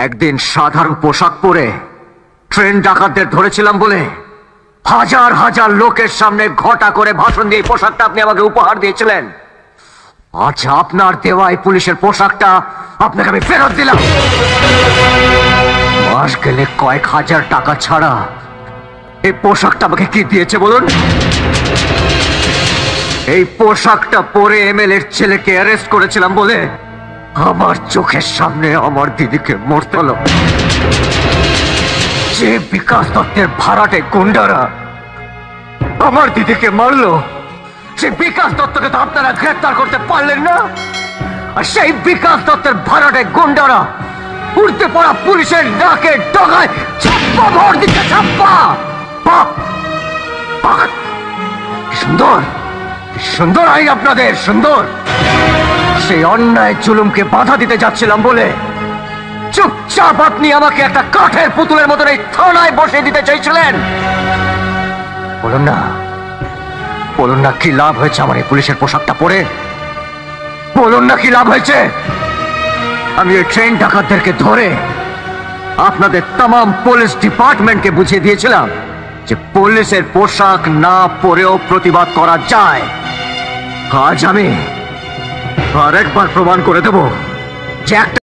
একদিন সাধারণ পোশাক পরে ট্রেন ডাকাতদের ধরেছিলাম বলে হাজার হাজার লোকের সামনে ঘটা করে ভাষণ দিয়ে পোশাকটা আপনি আমাকে উপহার দিয়েছিলেন। আজ আপনার দেওয়া এই পুলিশের পোশাকটা আপনাকে আমি ফেরত দিলাম। মাস গেলে কয়েক হাজার টাকা ছাড়া এই পোশাকটা আমাকে কি দিয়েছে বলুন? এই পোশাকটা পরে এমএলএর ছেলেকে অ্যারেস্ট করেছিলাম বলে আমার চোখের সামনে আমার দিদিকে মরতে হলো। যে বিকাশ দত্তের ভাড়াটে গুন্ডারা আমার দিদিকে মারলো, সেই বিকাশ দত্তকে তো আপনারা গ্রেফতার করতে পারলেন না। আর সেই বিকাশ দত্তের ভাড়াটে গুন্ডারা উঠতে পড়া পুলিশের নাকে ডগায় ছাপ্পা ভর দিচ্ছে, ছাপ্পা। সুন্দর সুন্দর আইন আপনাদের, সুন্দর। সেই অন্যায় জুলুমকে বাধা দিতে যাচ্ছিলাম বলে চুপচাপ আপনি আমাকে একটা কাঠের পুতুলের মতন এই থানায় বসে দিতে চাইছিলেন। বলুন না, বলুন না কি লাভ হয়েছে আমার এই পুলিশের পোশাকটা পরে? বলুন না কি লাভ হয়েছে? আমি ওই ট্রেন ডাকাতদেরকে ধরে আপনাদের তামাম পুলিশ ডিপার্টমেন্টকে বুঝিয়ে দিয়েছিলাম যে পুলিশের পোশাক না পরেও প্রতিবাদ করা যায়। আজ আমি আরেকবার প্রমাণ করে দেব যে একটা